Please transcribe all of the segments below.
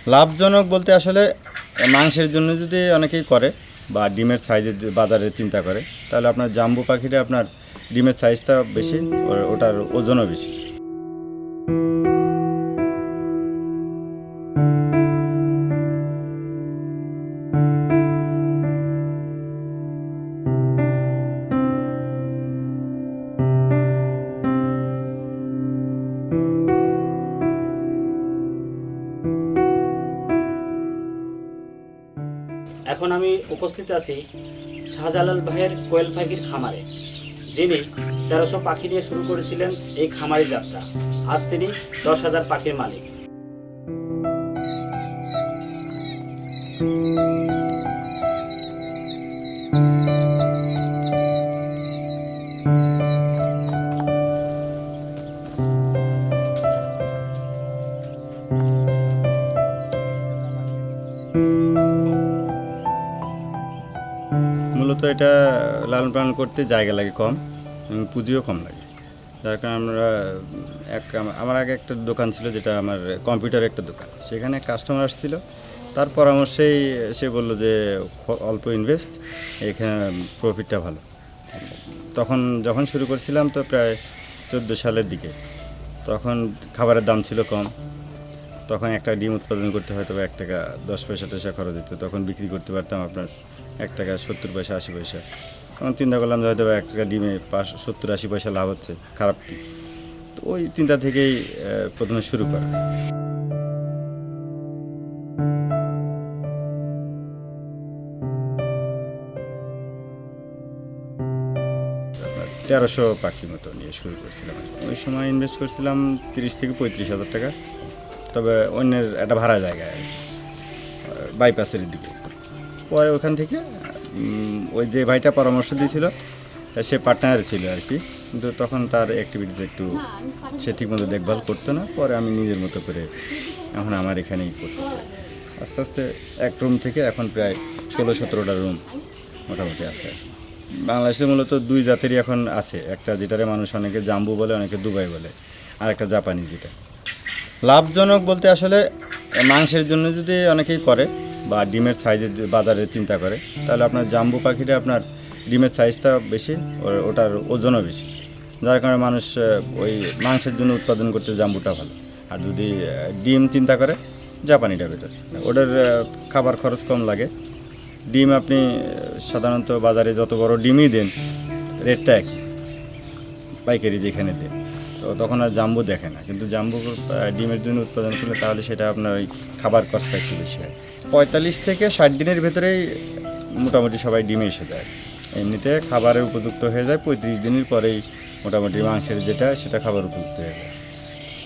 লাভজনক বলতে আসলে মাংসের জন্য যদি অনেকেই করে বা ডিমের সাইজের বাজারে চিন্তা করে, তাহলে আপনার জাম্বু পাখিটা আপনার ডিমের সাইজটা বেশি, ওটার ওজনও বেশি। এখন আমি উপস্থিত আছি শাহজালাল ভাইয়ের কোয়েল পাখির খামারে, যিনি 1300 পাখি নিয়ে শুরু করেছিলেন এই খামারি যাত্রা। আজ তিনি 10,000 পাখির মালিক। মূলত এটা লালন পালন করতে জায়গা লাগে কম এবং পুঁজিও কম লাগে, যার কারণে আমরা আমার আগে একটা দোকান ছিল, যেটা আমার কম্পিউটার একটা দোকান। সেখানে কাস্টমার আসছিল, তার পরামর্শেই সে বলল যে অল্প ইনভেস্ট, এখানে প্রফিটটা ভালো। তখন যখন শুরু করছিলাম তো প্রায় 14 সালের দিকে, তখন খাবারের দাম ছিল কম। তখন একটা ডিম উৎপাদন করতে হয়তো 1 টাকা 10 পয়সা টয়সা খরচ হতো, তখন বিক্রি করতে পারতাম আপনার 1 টাকা 70 পয়সা 80 পয়সা। তখন চিন্তা করলাম যে হয়তো 1 টাকা ডিমে 70-80 পয়সা লাভ হচ্ছে, খারাপ কি। তো ওই চিন্তা থেকেই প্রথমে শুরু করা। 1300 পাখির মতো নিয়ে শুরু করেছিলাম। ওই সময় ইনভেস্ট করছিলাম 30-35 হাজার টাকা, তবে অন্যের একটা ভাড়া জায়গায়, বাইপাসের দিকে। পরে ওখান থেকে ওই যে ভাইটা পরামর্শ দিয়েছিল, সে পার্টনার ছিল আর কি, কিন্তু তখন তার অ্যাক্টিভিটিস একটু সে ঠিকমতো দেখভাল করতো না। পরে আমি নিজের মতো করে এখন আমার এখানেই করতেছি। আস্তে আস্তে এক রুম থেকে এখন প্রায় 16-17টা রুম মোটামুটি আছে। বাংলাদেশে মূলত 2 জাতেরই এখন আছে, একটা যেটারে মানুষ অনেকে জাম্বু বলে, অনেকে দুবাই বলে, আর একটা জাপানি। যেটা লাভজনক বলতে আসলে মাংসের জন্য যদি অনেকেই করে বা ডিমের সাইজের বাজারে চিন্তা করে, তাহলে আপনার জাম্বু পাখিটা আপনার ডিমের সাইজটা বেশি, ওটার ওজনও বেশি, যার কারণে মানুষ ওই মাংসের জন্য উৎপাদন করতে জাম্বুটা ভালো। আর যদি ডিম চিন্তা করে, জাপানিটা বেটার। ওটার খাবার খরচ কম লাগে। ডিম আপনি সাধারণত বাজারে যত বড় ডিমই দেন, রেটটা একই, পাইকারি যেখানে দেন। তো তখন আর জাম্বু দেখে না, কিন্তু জাম্বু ডিমের জন্য উৎপাদন করলে তাহলে সেটা আপনার ওই খাবার কষ্টটা একটু বেশি হয়। 45 থেকে 60 দিনের ভেতরেই মোটামুটি সবাই ডিমে এসে যায়। এমনিতে খাবারের উপযুক্ত হয়ে যায় 35 দিনের পরেই, মোটামুটি মাংসের যেটা সেটা খাবার উপযুক্ত হয়ে যায়।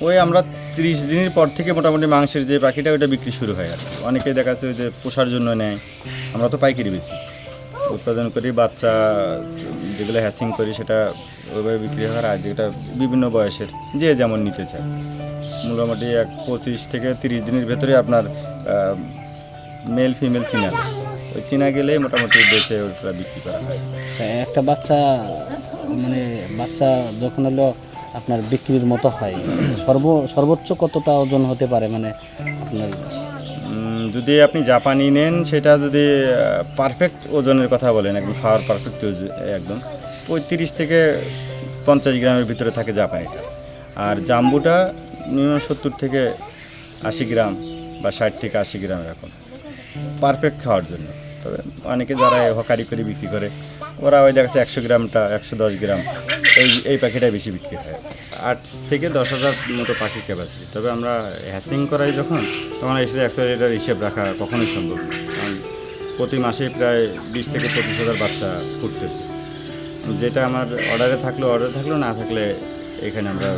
ওই আমরা 30 দিনের পর থেকে মোটামুটি মাংসের যে পাখিটা ওইটা বিক্রি শুরু হয় আর কি। অনেকে দেখা যাচ্ছে ওই যে পোষার জন্য নেয়, আমরা তো পাইকারি বেশি উৎপাদন করি, বাচ্চা যেগুলো হ্যাসিং করি সেটা ওইভাবে বিক্রি হয়। আর যেটা বিভিন্ন বয়সের যে যেমন নিতে চায়, মোটামুটি 25 থেকে 30 দিনের ভেতরে আপনার মেল ফিমেল চিনা যায়। ওই চিনা গেলেই মোটামুটি বেছে ওটা বিক্রি করা হয়। একটা বাচ্চা মানে বাচ্চা যখন হলো আপনার বিক্রির মতো হয়, সর্বোচ্চ কতটা ওজন হতে পারে? মানে আপনার যদি আপনি জাপানি নেন, সেটা যদি পারফেক্ট ওজনের কথা বলেন, একদম খাওয়ার পারফেক্ট একদম 35 থেকে 50 গ্রামের ভিতরে থাকে জাপানিটা। আর জাম্বুটা মিনিমাম 70 থেকে 80 গ্রাম বা 60 থেকে 80 গ্রাম এরকম, পারফেক্ট খাওয়ার জন্য। তবে অনেকে যারা হকারি করে বিক্রি করে, ওরা ওই দেখা যাচ্ছে 100 গ্রামটা 110 গ্রাম, এই পাখিটাই বেশি বিক্রি হয়। 8 থেকে 10,000 মতো পাখি ক্যাপাসিটি। তবে আমরা হ্যাসিং করাই যখন, তখন এসে অ্যাক্সেলারেটার হিসেব রাখা কখনোই সম্ভব না, কারণ প্রতি মাসে প্রায় 20 থেকে 25,000 বাচ্চা ফুটতেছে। যেটা আমার অর্ডারে থাকলো, না থাকলে এখানে আমরা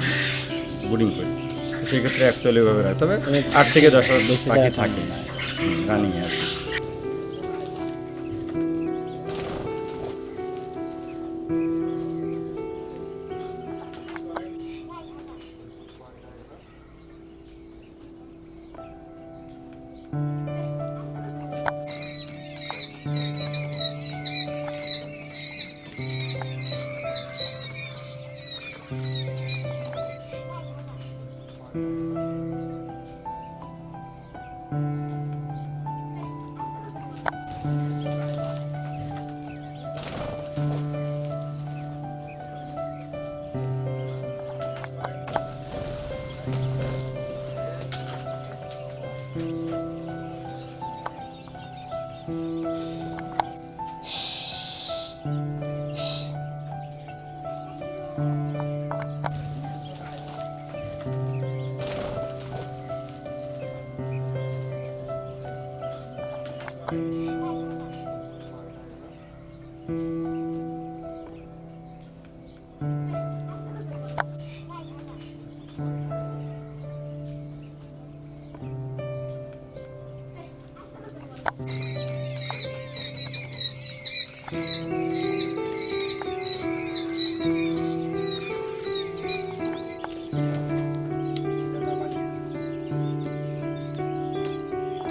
বুডিং করি। তো সেক্ষেত্রে অ্যাকচুয়ালি ওইভাবে রাখি। তবে 8 থেকে 10,000 পাখি থাকে রানিং আর কি।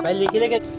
ভাই লিখে রেখে